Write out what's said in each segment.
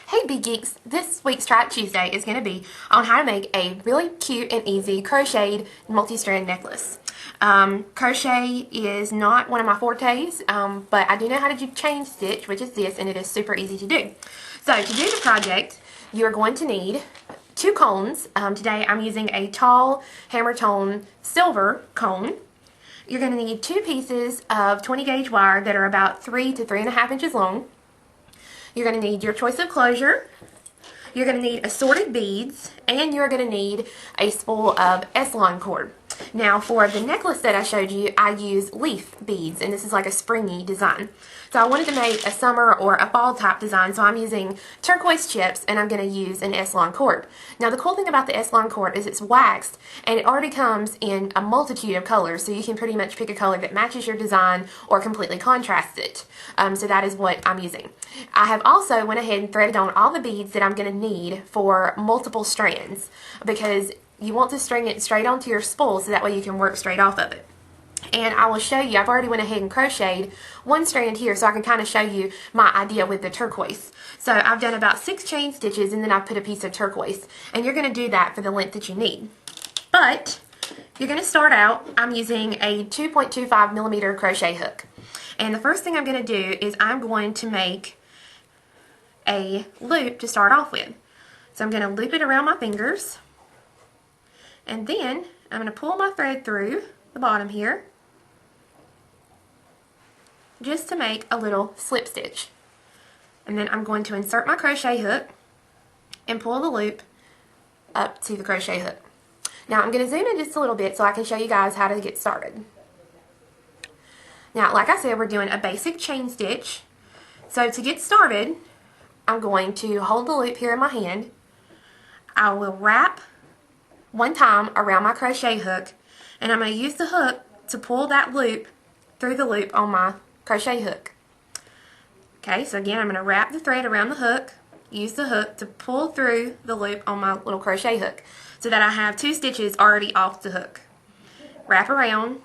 Hey Bead Geeks, this week's Try It Tuesday is going to be on how to make a really cute and easy crocheted multi-strand necklace. Crochet is not one of my fortes, but I do know how to do chain stitch, which is this, and it is super easy to do. So to do the project, you are going to need 2 cones. Today I'm using a tall hammer tone silver cone. You're going to need 2 pieces of 20 gauge wire that are about 3 to 3.5 inches long. You're going to need your choice of closure. You're going to need assorted beads, and you're going to need a spool of S-line cord. Now for the necklace that I showed you, I use leaf beads, and this is like a springy design. So I wanted to make a summer or a fall type design, so I'm using turquoise chips, and I'm going to use an S-line cord. Now the cool thing about the S-line cord is it's waxed, and it already comes in a multitude of colors, so you can pretty much pick a color that matches your design or completely contrasts it. So that is what I'm using. I have also went ahead and threaded on all the beads that I'm going to need for multiple strands, because you want to string it straight onto your spool so that way you can work straight off of it. And I will show you, I've already went ahead and crocheted 1 strand here so I can kind of show you my idea with the turquoise. So I've done about 6 chain stitches, and then I've put a piece of turquoise, and you're going to do that for the length that you need. But you're going to start out, I'm using a 2.25 millimeter crochet hook. And the first thing I'm going to do is I'm going to make a loop to start off with. So I'm going to loop it around my fingers, and then I'm going to pull my thread through the bottom here just to make a little slip stitch. And then I'm going to insert my crochet hook and pull the loop up to the crochet hook. Now I'm going to zoom in just a little bit so I can show you guys how to get started. Now, like I said, we're doing a basic chain stitch. So to get started, I'm going to hold the loop here in my hand. I will wrap 1 time around my crochet hook, and I'm going to use the hook to pull that loop through the loop on my crochet hook. Okay, so again, I'm going to wrap the thread around the hook, use the hook to pull through the loop on my little crochet hook so that I have 2 stitches already off the hook. Wrap around,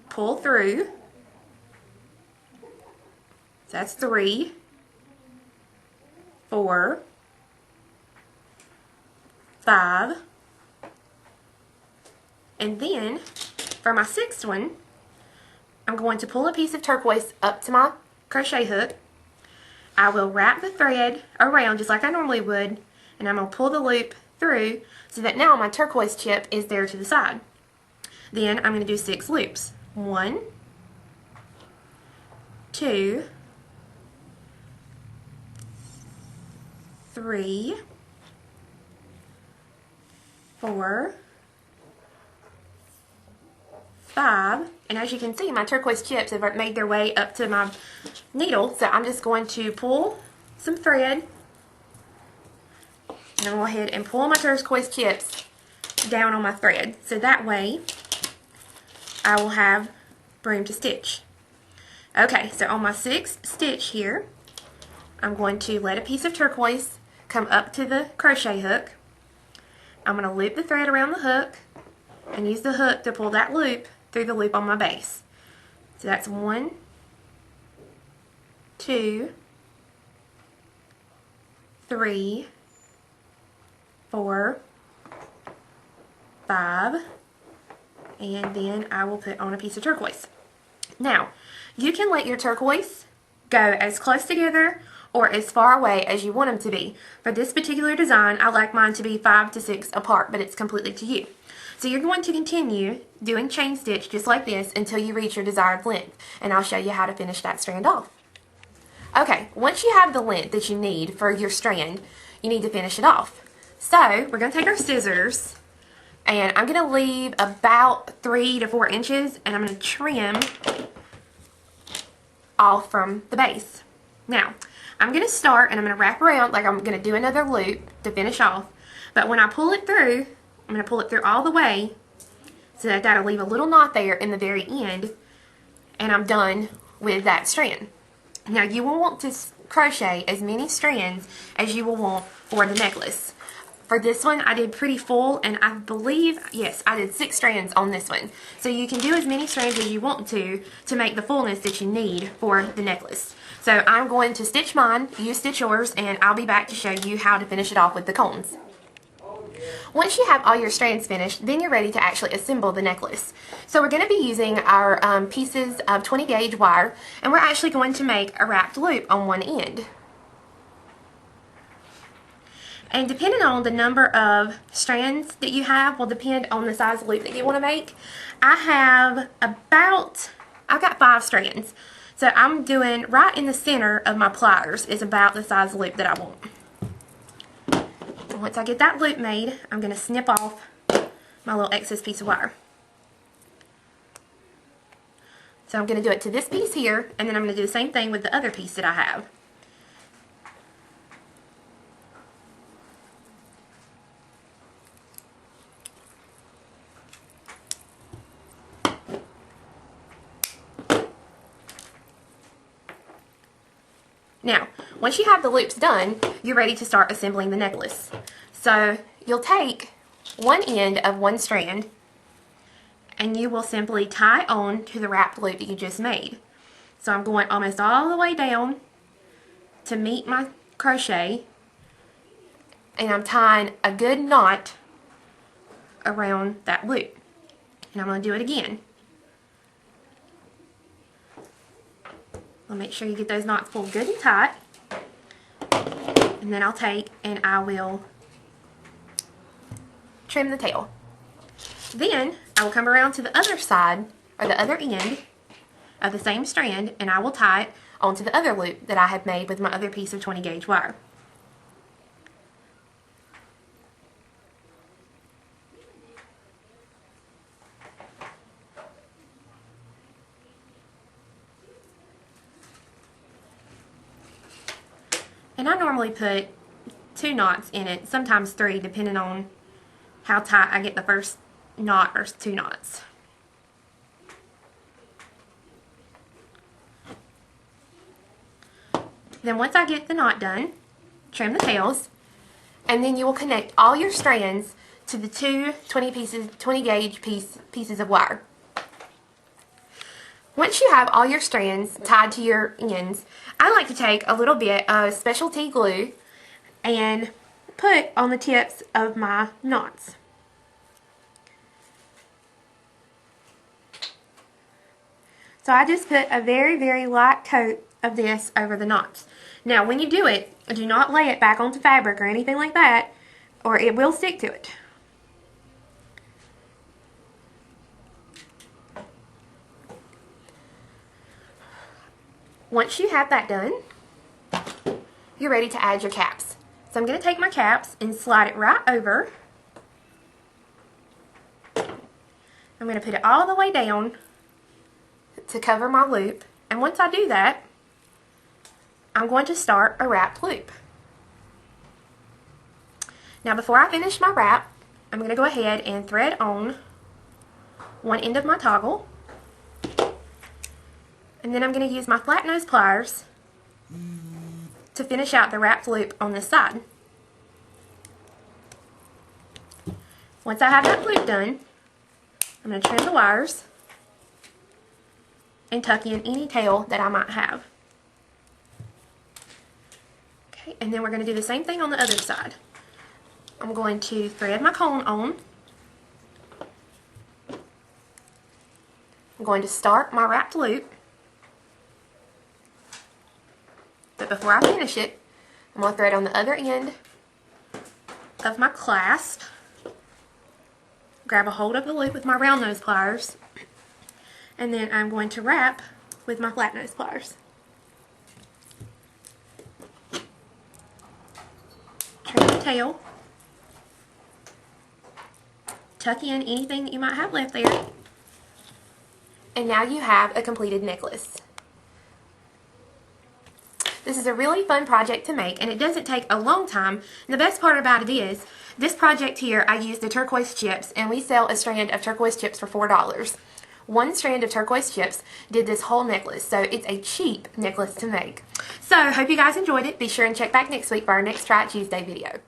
pull through. So that's 3, 4, 5, and then for my 6th one, I'm going to pull a piece of turquoise up to my crochet hook. I will wrap the thread around just like I normally would, and I'm going to pull the loop through so that now my turquoise chip is there to the side. Then I'm going to do 6 loops. 1, 2, 3, 4, 5, and as you can see, my turquoise chips have made their way up to my needle, so I'm just going to pull some thread, and I'll go ahead and pull my turquoise chips down on my thread, so that way I will have room to stitch. Okay, so on my 6th stitch here, I'm going to let a piece of turquoise come up to the crochet hook. I'm going to loop the thread around the hook and use the hook to pull that loop through the loop on my base. So that's 1, 2, 3, 4, 5, and then I will put on a piece of turquoise. Now, you can let your turquoise go as close together or as far away as you want them to be. For this particular design, I like mine to be 5 to 6 apart, but it's completely to you. So you're going to continue doing chain stitch just like this until you reach your desired length, and I'll show you how to finish that strand off. Okay, once you have the length that you need for your strand, you need to finish it off. So we're going to take our scissors, and I'm going to leave about 3 to 4 inches, and I'm going to trim off from the base. Now, I'm going to start, and I'm going to wrap around like I'm going to do another loop to finish off, but when I pull it through, I'm going to pull it through all the way so that that'll leave a little knot there in the very end, and I'm done with that strand. Now you will want to crochet as many strands as you will want for the necklace. For this one, I did pretty full, and I believe, yes, I did 6 strands on this one. So you can do as many strands as you want to make the fullness that you need for the necklace. So I'm going to stitch mine, you stitch yours, and I'll be back to show you how to finish it off with the cones. Once you have all your strands finished, then you're ready to actually assemble the necklace. So we're going to be using our pieces of 20 gauge wire, and we're actually going to make a wrapped loop on one end. And depending on the number of strands that you have will depend on the size loop that you want to make. I've got 5 strands. So I'm doing right in the center of my pliers is about the size loop that I want. Once I get that loop made, I'm going to snip off my little excess piece of wire. So I'm going to do it to this piece here, and then I'm going to do the same thing with the other piece that I have. Now, once you have the loops done, you're ready to start assembling the necklace. So you'll take one end of one strand and you will simply tie on to the wrapped loop that you just made. So I'm going almost all the way down to meet my crochet, and I'm tying a good knot around that loop. And I'm going to do it again. I'll make sure you get those knots pulled good and tight. And then I'll take and I will trim the tail. Then I will come around to the other side, or the other end of the same strand, and I will tie it onto the other loop that I had made with my other piece of 20 gauge wire. And I normally put 2 knots in it, sometimes 3, depending on how tight I get the first knot or 2 knots. Then once I get the knot done, trim the tails, and then you will connect all your strands to the two 20 gauge pieces of wire. Once you have all your strands tied to your ends, I like to take a little bit of specialty glue and put on the tips of my knots. So I just put a very, very light coat of this over the knots. Now when you do it, do not lay it back onto fabric or anything like that, or it will stick to it. Once you have that done, you're ready to add your caps. So I'm going to take my caps and slide it right over. I'm going to put it all the way down to cover my loop. And once I do that, I'm going to start a wrapped loop. Now before I finish my wrap, I'm going to go ahead and thread on one end of my toggle. And then I'm going to use my flat nose pliers to finish out the wrapped loop on this side. Once I have that loop done, I'm going to trim the wires and tuck in any tail that I might have. Okay, and then we're going to do the same thing on the other side. I'm going to thread my cone on. I'm going to start my wrapped loop. But before I finish it, I'm going to thread on the other end of my clasp, grab a hold of the loop with my round nose pliers, and then I'm going to wrap with my flat nose pliers. Trim the tail, tuck in anything that you might have left there, and now you have a completed necklace. This is a really fun project to make, and it doesn't take a long time. And the best part about it is, this project here, I used the turquoise chips, and we sell a strand of turquoise chips for $4. One strand of turquoise chips did this whole necklace, so it's a cheap necklace to make. So, hope you guys enjoyed it. Be sure and check back next week for our next Try It Tuesday video.